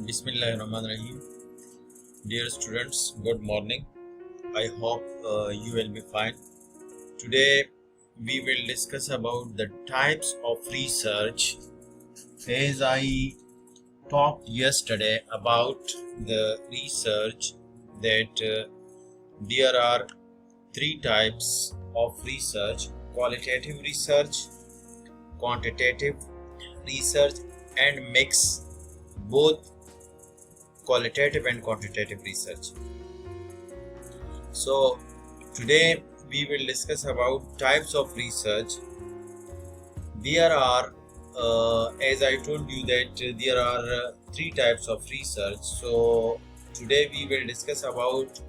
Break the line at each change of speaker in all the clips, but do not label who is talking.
Bismillahirrahmanirrahim. Dear students, good morning. I hope you will be fine. Today we will discuss about the types of research. As I talked yesterday about the research that there are three types of research: qualitative research, quantitative research, and mix both qualitative and quantitative research. So today we will discuss about types of research. There are as I told you that there are three types of research. So today we will discuss about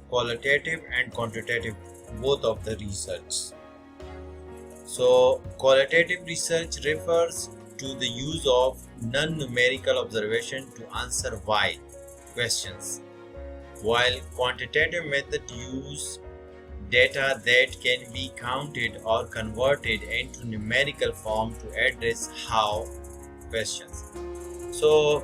qualitative and quantitative, both of the research. So qualitative research refers to the use of non-numerical observation to answer why questions, while quantitative method use data that can be counted or converted into numerical form to address how questions. So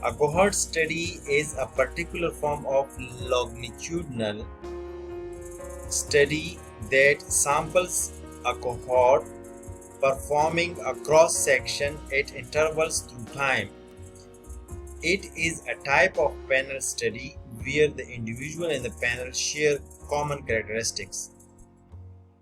A cohort study is a particular form of longitudinal study that samples a cohort performing a cross section at intervals through time. It is a type of panel study where the individual and the panel share common characteristics.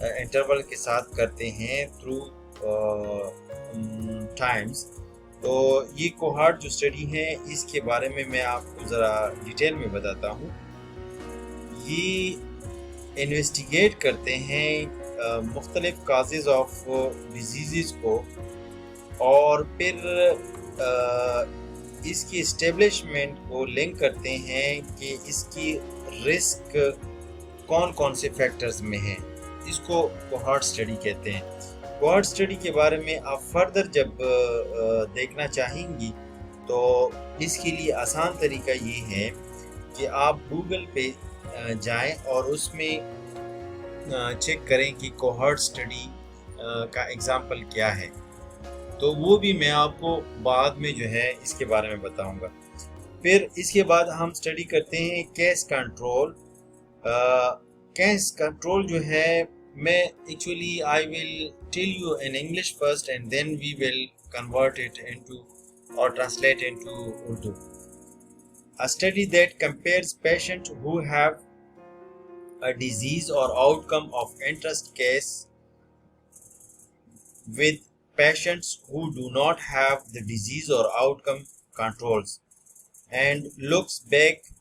Interval کے ساتھ کرتے ہیں through Times. تو یہ کوہارٹ جو study ہے اس کے بارے میں آپ کو ذرا ڈیٹیل میں بتاتا ہوں. یہ انویسٹیگیٹ کرتے ہیں مختلف کازز آف ڈیزیزز کو، اور پھر اس کی اسٹیبلشمنٹ کو لنک کرتے ہیں کہ اس کی رسک کون کون سے فیکٹرز میں ہیں. اس کو کوہارٹ اسٹڈی کہتے ہیں. کوہارٹ اسٹڈی کے بارے میں آپ فردر جب دیکھنا چاہیں گی تو اس کے لیے آسان طریقہ یہ ہے کہ آپ گوگل پہ جائیں اور اس میں چیک کریں کہ کوہارٹ اسٹڈی کا ایگزامپل کیا ہے. تو وہ بھی میں آپ کو بعد میں جو ہے اس کے بارے میں بتاؤں گا. پھر اس کے بعد ہم اسٹڈی کرتے ہیں کیس کنٹرول. کیس کنٹرول جو ہے میں actually I will tell you in English first and then we will convert it into or translate into Urdu. A study that compares patients who have a disease or outcome of interest case with patients who do not have the disease or outcome controls and looks back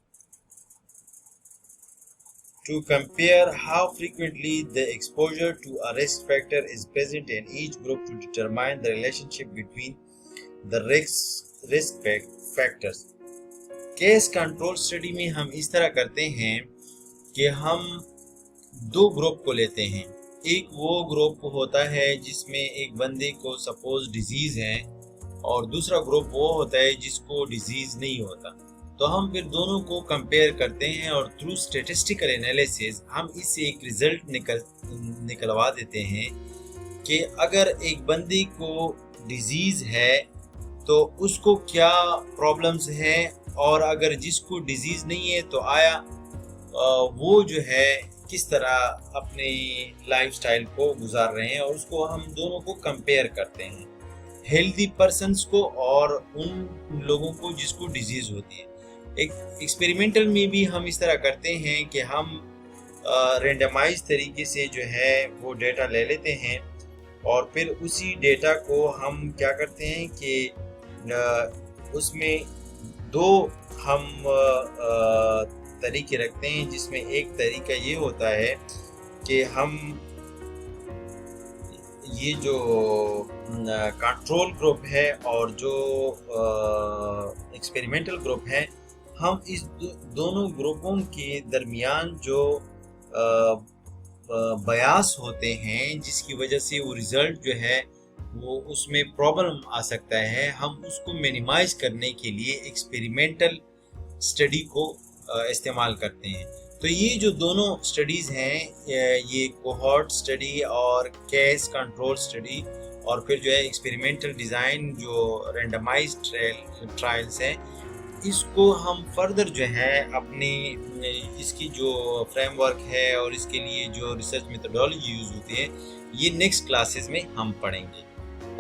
to compare how frequently the exposure to a risk factor is present in each group to determine the relationship between the risk factors. Case control study میں ہم اس طرح کرتے ہیں کہ ہم دو group کو لیتے ہیں. ایک وہ گروپ ہوتا ہے جس میں ایک بندے کو سپوز ڈیزیز ہے، اور دوسرا گروپ وہ ہوتا ہے جس کو ڈیزیز نہیں ہوتا. تو ہم پھر دونوں کو کمپیئر کرتے ہیں اور تھرو اسٹیٹسٹیکل انالیسز ہم اس سے ایک ریزلٹ نکلوا دیتے ہیں کہ اگر ایک بندے کو ڈیزیز ہے تو اس کو کیا پرابلمز ہیں، اور اگر جس کو ڈیزیز نہیں ہے تو آیا وہ جو ہے کس طرح اپنے لائف سٹائل کو گزار رہے ہیں، اور اس کو ہم دونوں کو کمپیئر کرتے ہیں، ہیلدی پرسنس کو اور ان لوگوں کو جس کو ڈیزیز ہوتی ہے. ایک ایکسپیریمنٹل میں بھی ہم اس طرح کرتے ہیں کہ ہم رینڈمائز طریقے سے جو ہے وہ ڈیٹا لے لیتے ہیں، اور پھر اسی ڈیٹا کو ہم کیا کرتے ہیں کہ اس میں دو ہم طریقے رکھتے ہیں، جس میں ایک طریقہ یہ ہوتا ہے کہ ہم یہ جو کنٹرول گروپ ہے اور جو ایکسپیریمنٹل گروپ ہے، ہم اس دونوں گروپوں کے درمیان جو بیاس ہوتے ہیں جس کی وجہ سے وہ ریزلٹ جو ہے وہ اس میں پرابلم آ سکتا ہے، ہم اس کو مینیمائز کرنے کے لیے ایکسپیریمنٹل اسٹڈی کو استعمال کرتے ہیں. تو یہ جو دونوں اسٹڈیز ہیں، یہ کوہارٹ اسٹڈی اور کیس کنٹرول اسٹڈی، اور پھر جو ہے ایکسپیریمنٹل ڈیزائن جو رینڈمائز ٹرائلز ہیں، اس کو ہم فردر جو ہے اپنی اس کی جو فریم ورک ہے اور اس کے لیے جو ریسرچ میتھڈولوجی یوز ہوتی ہے، یہ نیکسٹ کلاسز میں ہم پڑھیں گے.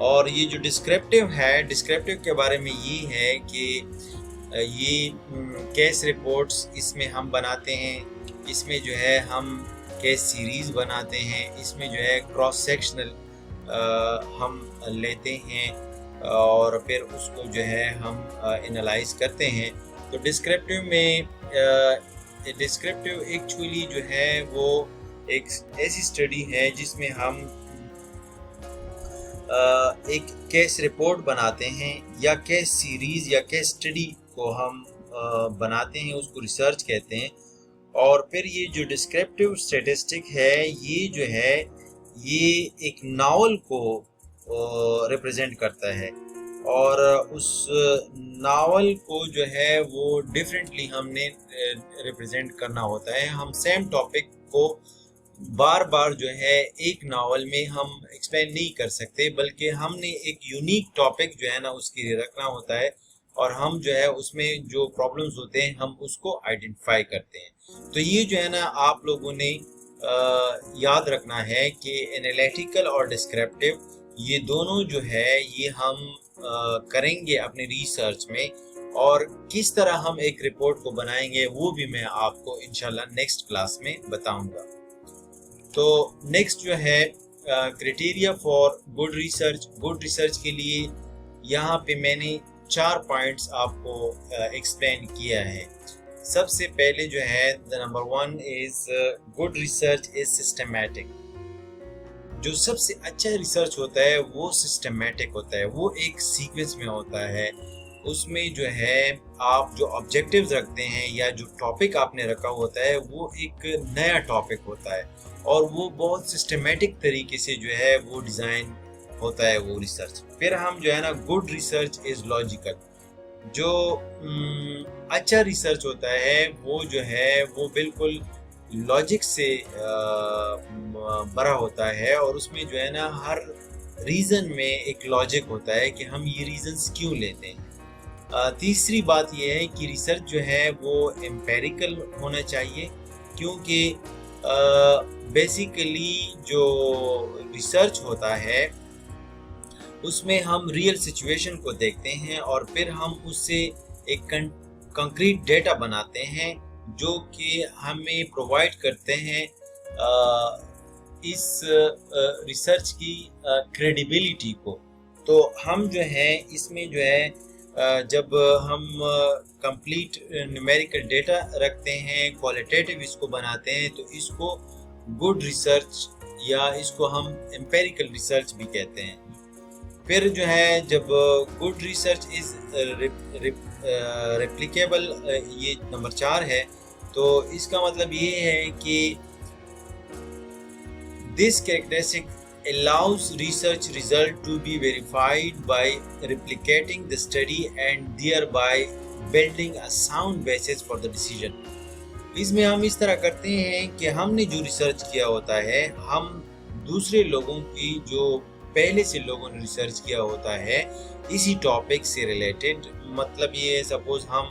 اور یہ جو ڈسکرپٹیو ہے، ڈسکرپٹیو کے بارے میں یہ ہے کہ یہ کیس رپورٹس اس میں ہم بناتے ہیں، اس میں جو ہے ہم کیس سیریز بناتے ہیں، اس میں جو ہے کراس سیکشنل ہم لیتے ہیں اور پھر اس کو جو ہے ہم انالائز کرتے ہیں. تو ڈسکرپٹیو میں ڈسکرپٹیو ایکچولی جو ہے وہ ایک ایسی اسٹڈی ہے جس میں ہم ایک کیس رپورٹ بناتے ہیں یا کیس سیریز یا کیس اسٹڈی کو ہم بناتے ہیں، اس کو ریسرچ کہتے ہیں. اور پھر یہ جو ڈسکرپٹیو اسٹیٹسٹک ہے، یہ جو ہے یہ ایک ناول کو ریپرزینٹ کرتا ہے، اور اس ناول کو جو ہے وہ ڈیفرنٹلی ہم نے ریپرزینٹ کرنا ہوتا ہے. ہم سیم ٹاپک کو بار بار جو ہے ایک ناول میں ہم ایکسپلین نہیں کر سکتے، بلکہ ہم نے ایک یونیک ٹاپک جو ہے نا اس کے لیے رکھنا ہوتا ہے، اور ہم جو ہے اس میں جو پرابلمز ہوتے ہیں ہم اس کو آئیڈینٹیفائی کرتے ہیں. تو یہ جو ہے نا آپ لوگوں نے یاد رکھنا ہے کہ انالیٹیکل اور ڈسکرپٹیو یہ دونوں جو ہے یہ ہم کریں گے اپنے ریسرچ میں، اور کس طرح ہم ایک رپورٹ کو بنائیں گے وہ بھی میں آپ کو انشاءاللہ نیکسٹ کلاس میں بتاؤں گا. تو نیکسٹ جو ہے کرائٹیریا فار گڈ ریسرچ کے لیے یہاں پہ میں نے 4 پوائنٹس آپ کو ایکسپلین کیا ہے. سب سے پہلے جو ہے number 1 is good research is systematic. جو سب سے اچھا ریسرچ ہوتا ہے وہ سسٹمیٹک ہوتا ہے، وہ ایک سیکوینس میں ہوتا ہے. اس میں جو ہے آپ جو آبجیکٹیوز رکھتے ہیں یا جو ٹاپک آپ نے رکھا ہوتا ہے وہ ایک نیا ٹاپک ہوتا ہے اور وہ بہت سسٹمیٹک طریقے سے جو ہے وہ ڈیزائن ہوتا ہے وہ ریسرچ. پھر ہم جو ہے نا گڈ ریسرچ از لاجیکل. جو اچھا ریسرچ ہوتا ہے وہ جو ہے وہ بالکل لاجک سے بھرا ہوتا ہے اور اس میں جو ہے نا ہر ریزن میں ایک لاجک ہوتا ہے کہ ہم یہ ریزنز کیوں لیتے ہیں. تیسری بات یہ ہے کہ ریسرچ جو ہے وہ امپیریکل ہونا چاہیے، کیونکہ بیسیکلی جو ریسرچ ہوتا ہے اس میں ہم ریئل سچویشن کو دیکھتے ہیں اور پھر ہم اس سے ایک کنکریٹ ڈیٹا بناتے ہیں جو کہ ہمیں پرووائڈ کرتے ہیں اس ریسرچ کی کریڈیبلٹی کو. تو ہم جو ہے اس میں جو ہے جب ہم کمپلیٹ نیومیریکل ڈیٹا رکھتے ہیں، کوالٹیٹیو اس کو بناتے ہیں، تو اس کو گڈ ریسرچ یا اس کو ہم امپیریکل ریسرچ بھی کہتے ہیں. پھر جو ہے جب گڈ ریسرچ از ریپلیکیبل، یہ نمبر 4 ہے، تو اس کا مطلب یہ ہے کہ this characteristic allows research result to be verified by replicating the study and thereby building a sound basis for the decision. اس میں ہم اس طرح کرتے ہیں کہ ہم نے جو ریسرچ کیا ہوتا ہے ہم دوسرے لوگوں کی جو پہلے سے لوگوں نے ریسرچ کیا ہوتا ہے اسی ٹاپک سے ریلیٹڈ. مطلب یہ ہے سپوز ہم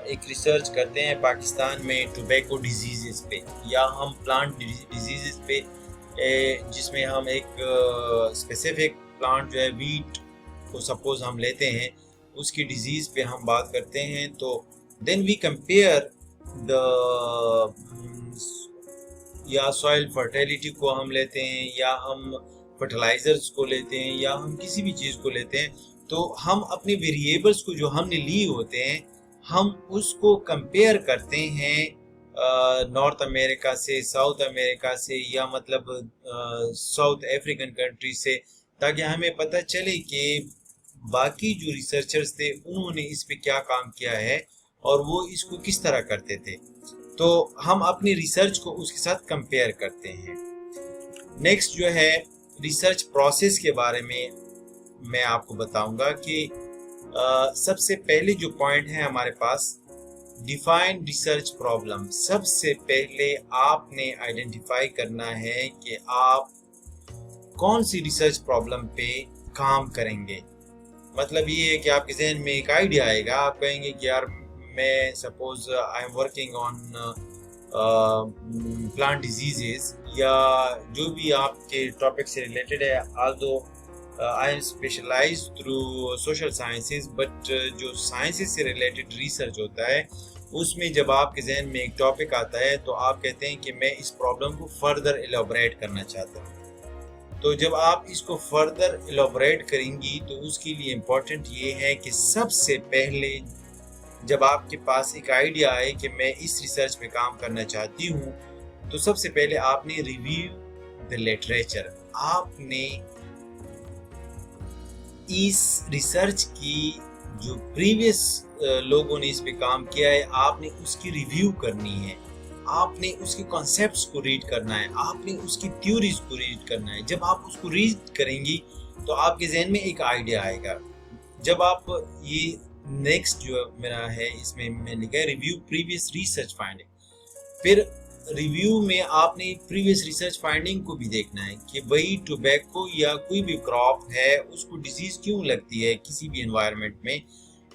ایک ریسرچ کرتے ہیں پاکستان میں ٹوبیکو ڈیزیزز پہ یا ہم پلانٹ ڈیزیزز پہ، جس میں ہم ایک اسپیسیفک پلانٹ جو ہے ویٹ کو سپوز ہم لیتے ہیں، اس کی ڈیزیز پہ ہم بات کرتے ہیں. تو دین وی کمپیئر دا یا سوائل فرٹیلیٹی کو ہم لیتے ہیں یا ہم فرٹیلائزرز کو لیتے ہیں یا ہم کسی بھی چیز کو لیتے ہیں، تو ہم اپنے ویریبلز کو جو ہم نے لیے ہوتے ہیں ہم اس کو کمپیئر کرتے ہیں نارتھ امریکہ سے، ساؤتھ امریکہ سے یا مطلب ساؤتھ افریقن کنٹری سے، تاکہ ہمیں پتہ چلے کہ باقی جو ریسرچرز تھے انہوں نے اس پہ کیا کام کیا ہے اور وہ اس کو کس طرح کرتے تھے. تو ہم اپنی ریسرچ کو اس کے ساتھ کمپیئر کرتے ہیں. نیکسٹ جو ہے ریسرچ پروسیس کے بارے میں آپ کو بتاؤں گا کہ سب سے پہلے جو پوائنٹ ہے ہمارے پاس ڈیفائن ریسرچ پرابلم. سب سے پہلے آپ نے آئیڈینٹیفائی کرنا ہے کہ آپ کون سی ریسرچ پرابلم پہ کام کریں گے. مطلب یہ ہے کہ آپ کے ذہن میں ایک آئیڈیا آئے گا، آپ کہیں گے کہ یار میں suppose I am working on plant diseases یا جو بھی آپ کے ٹاپک سے ریلیٹڈ ہے. Although I am specialized through social sciences, but جو سائنسز سے ریلیٹڈ ریسرچ ہوتا ہے اس میں جب آپ کے ذہن میں ایک ٹاپک آتا ہے تو آپ کہتے ہیں کہ میں اس پرابلم کو فردر ایلابریٹ کرنا چاہتا ہوں. تو جب آپ اس کو فردر ایلابریٹ کریں گی تو اس کے لیے امپورٹنٹ یہ ہے کہ سب سے پہلے جب آپ کے پاس ایک آئیڈیا آئے کہ میں اس ریسرچ پہ کام کرنا چاہتی ہوں، تو سب سے پہلے آپ نے ریویو دا لٹریچر. آپ نے اس ریسرچ کی جو پریویس لوگوں نے اس پہ کام کیا ہے آپ نے اس کی ریویو کرنی ہے، آپ نے اس کے کانسیپٹس کو ریڈ کرنا ہے، آپ نے اس کی تھیوریز کو ریڈ کرنا ہے. جب آپ اس کو ریڈ کریں گی تو آپ کے ذہن میں ایک آئیڈیا آئے گا. جب آپ یہ نیکسٹ جو میرا ہے اس میں لکھا ہے ریویو پریویس ریسرچ فائنڈنگ. پھر ریویو میں آپ نے پریویس ریسرچ فائنڈنگ کو بھی دیکھنا ہے کہ وہی ٹوبیکو یا کوئی بھی کراپ ہے اس کو ڈیزیز کیوں لگتی ہے کسی بھی انوائرمنٹ میں.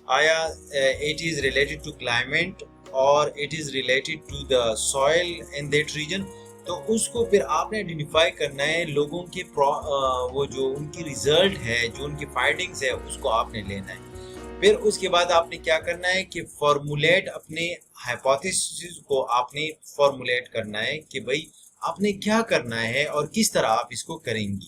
آیا it is related to climate اور it is related to the soil in that region. تو اس کو پھر آپ نے آئیڈینٹیفائی کرنا ہے، لوگوں کے وہ جو ان کی ریزلٹ ہے جو ان کی فائنڈنگز ہے اس کو آپ نے لینا ہے. پھر اس کے بعد آپ نے کیا کرنا ہے کہ فارمولیٹ اپنے ہائپوتھیسس کو آپ نے فارمولیٹ کرنا ہے کہ بھئی آپ نے کیا کرنا ہے اور کس طرح آپ اس کو کریں گی۔